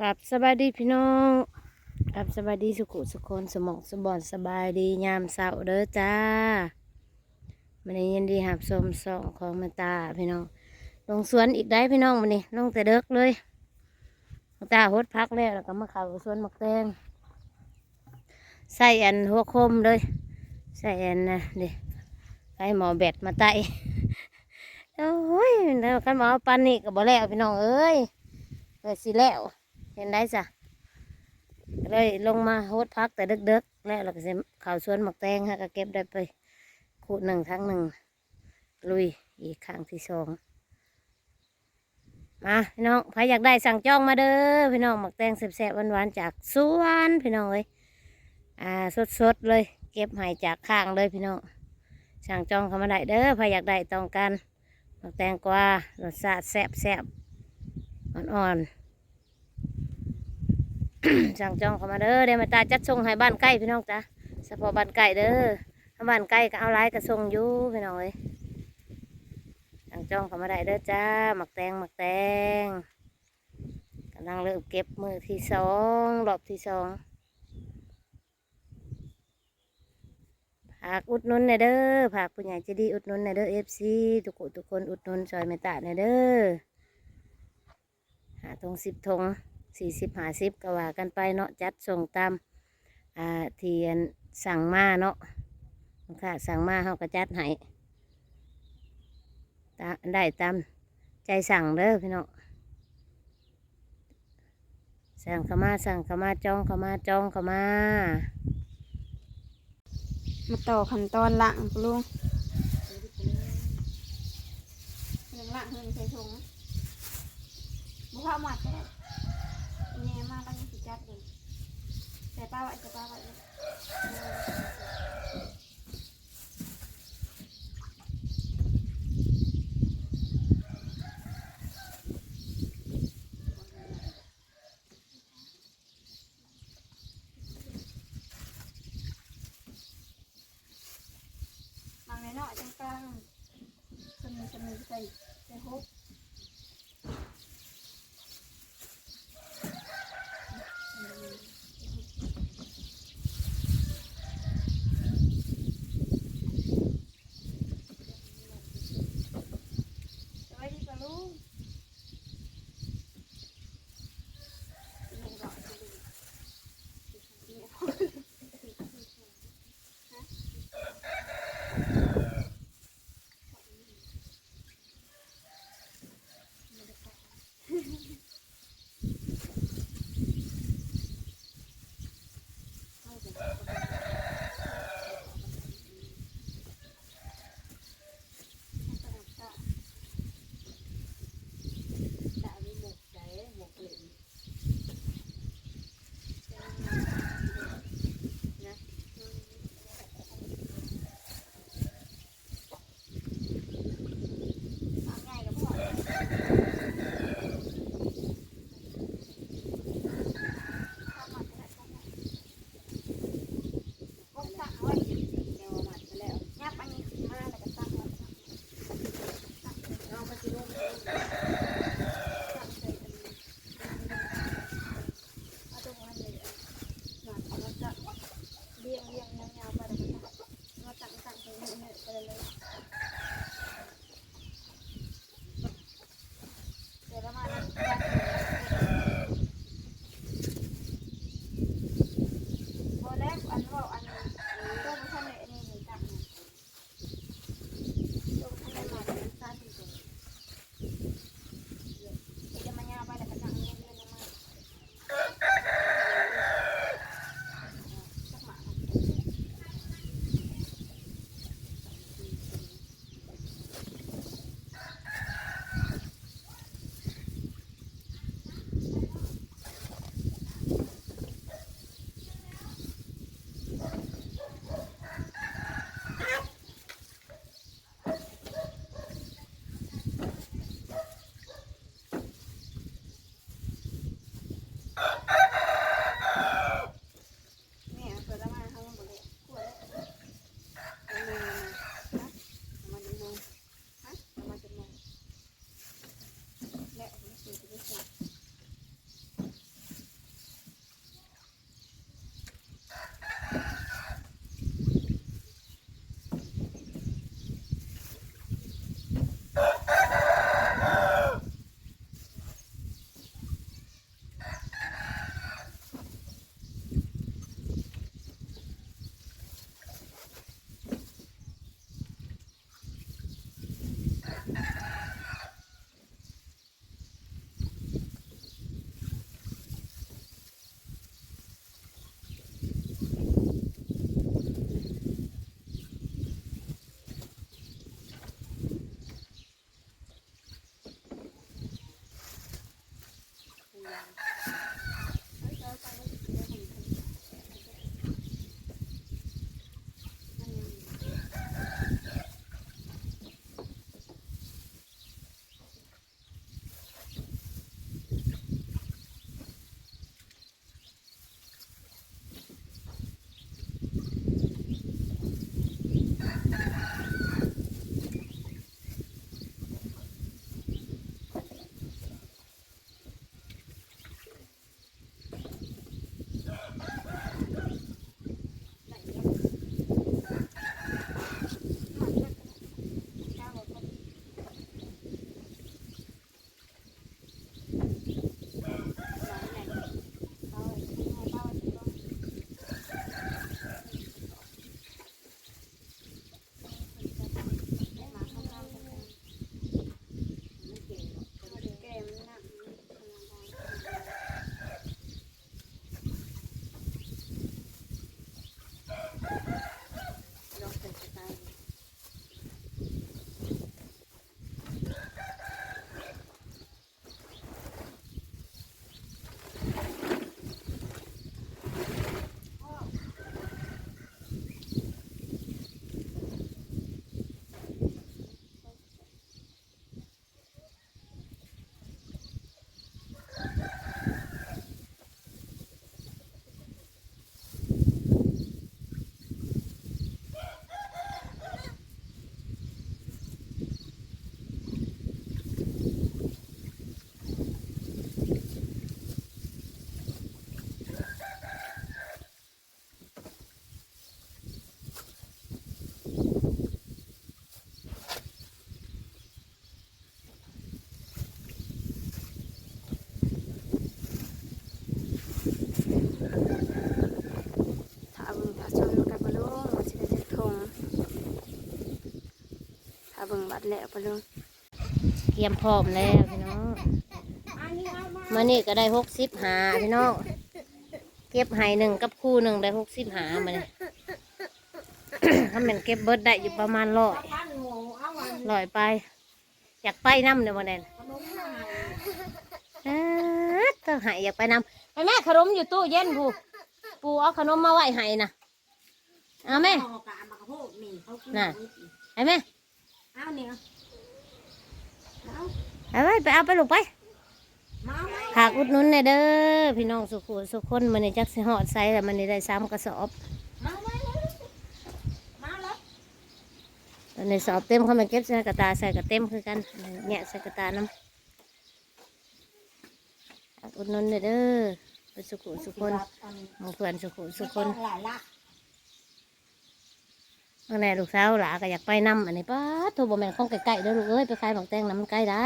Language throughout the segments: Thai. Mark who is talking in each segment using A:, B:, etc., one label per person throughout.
A: ครับสบายดีพี่น้องครับสบายดีสุขุสุคนสมองสมบอนสบายดียามเสาร์เด้อจ้ามันนี้ยินดีหับสมสองของมาตาพี่น้องลงสวนอีกได้พี่น้องมันนี่ลงแต่เด็กเลยมาตาหดพักแล้วก็มาเข้าสวนมักแตงใส่อันหัวคมเลยใส่อันนะดิใส่หมอแบตมาไตโอ้ยแล้วกันหมอปันนี่ก็บ่แล้วพี่น้องเอ้ยเลยสิแล้วเห็นได้จ้ะเลยลงมาโฮดพักแต่เด็กๆแล้วเราก็จะข่าวสวนหมักแตงฮะก็เก็บได้ไปคูดหนึ่งครั้งหนึ่งลุยอีกครั้งที่สองมาพี่น้องใครอยากได้สั่งจองมาเด้อพี่น้องหมักแตงแซ่บๆหวานๆจากสวนพี่น้องเลยสดๆเลยเก็บให้จากข้างเลยพี่น้องสั่งจองเข้ามาได้เด้อใครอยากได้ต้องการหมักแตงกวารสชาติแซ่บๆอ่อนๆ สั่งจองเข้ามาเด้อเดี๋ยวมาตาจัดส่งให้บ้านใกล้พี่น้องจ้ะเฉพาะบ้านใกล้เด้อถ้าบ้านใกล้ก็เอาไลน์ก็ส่งอยู่พี่น้องเอ้ยสั่งจองเข้ามาได้เด้อจ้าหมักแตงกำลังเริ่มเก็บมือที่สองรอบที่สองผักอุดหนุนในเด้อผักผู้ใหญ่ใจะดีอุดหนุนในเด้อFCทุกคนอุดหนุนซอยเมตตาในเด้อ5 ถุง 10 ถุง40 50ก็ว่ากันไปเนาะจัดส่งตามที่สั่งมาเนาะลูกค้าสั่งมาเขาก็จัดให้ได้ตามใจสั่งเด้อพี่น้องสั่งเข้ามาจองเข้ามา
B: มาต่อขั้นตอนล่างปลุงหนึ่งล่างหนึ่งใส่ถุงบุเข้าหมัดก็ได้เนี่ยมาแล้วยังสิจัดเลยใส่ป้าไว้บางในเนาะจังกลางจะมีใส่ฮุบสวัสดีปะลุง บัดแล้วไปเลย
A: เตรียมพร้อมแล้วพี่น้องมานี่ก็ได้65พี่น้องเก็บไห้1กับคู่1ได้65มาเนี่ย ถ้ามันเก็บเบิดได้อยู่ประมาณ100ไปอยากไปน้ำเดี๋ยววันนั้นต้องหายอยากไปน้ำไปแม่ขนมอยู่ตู้เย็นปูเอาขนมมาไว้ให้นะเอาแม่น่ะไอ้แม่เอาเนี่ยเอาไว้ไปเอาไปลูกไปหากอุดหนุนเด้อพี่น้องสุขุสุขคนมันนี่จักสิหอดไซแต่มันนี่ได้3กระสอบตอนนี้สอบเต็มเขามาเก็บใส่กระตาใส่กระเต็มคือกันเนี่ยใส่กระตาน้ำหากอุดหนุนเด้อไปสุขุสุขคนมองเพื่อนสุขุสุขคนอันนี้ลูกสาวหลาก็อยากไปน้ำอันนี้ป้าโทรบอกแม่ของไก่ๆเด้อลูกเอ้ยไปขายของแตงน้ำมันใกล้ได้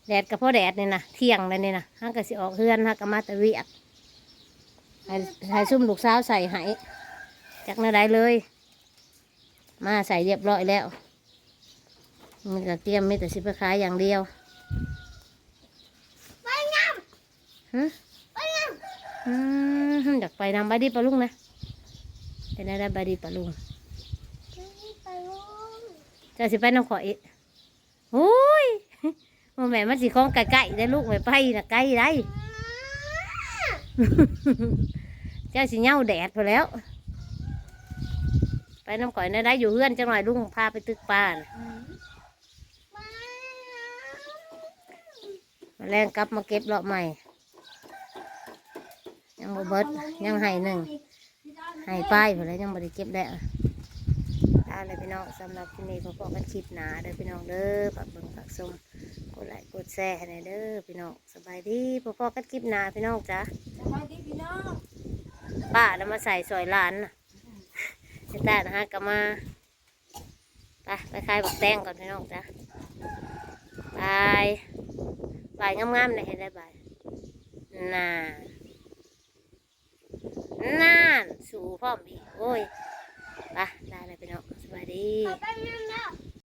A: แดดกับพ่อแดดนี่นะเที่ยงเลยนี่นะห้างก็สิออกเฮือนห้างก็มาตะเวียกให้ซุ่มลูกสาวใส่ไหจากนั้นได้เลย มาใส่เรียบร้อยแล้วมันก็เตรียมไม่แต่สิไปขายอย่างเดียวไปงามไปงามอยากไปนำใบดีปลาลุงนะเป็นอะไรใบดีปลาลุงจะสิไปน้ำข่อยโอ้ยแม่มันสิคล้องไก่ได้ลูกไม่ไปนะไก่ได้ เจ้าสิเหย้าแดดพอแล้วไปน้ำข่อยได้อยู่เพื่อนจังหน่อยลุงพาไปตึกปลามาแรงกลับมาเก็บเลาะใหม่ยังบ่เบิดยังให้1ให้ป้ายพอแล้วยังบ่ได้เก็บแล้วได้เลยพี่น้องสำหรับที่นี่พอกันคลิปหนาเด้อพี่น้องเด้อฝากเบิ่งฝากชมกดไลค์กดแชร์ให้เด้อพี่น้องสบายดีพอกันคลิปหนาพี่น้องจ้ะ
B: สบายดีพี่น้อง
A: ป้าแล้วมาใส่ซอยร้านน่ะจะแต่นะฮะก็มาไปขายบักแตงก่อนพี่น้องจ้ะบายงามๆเลยเห็นได้บายน่านสู่พร้อมอีกโอ้ยไปได้เลยพี่น้องสวัสดี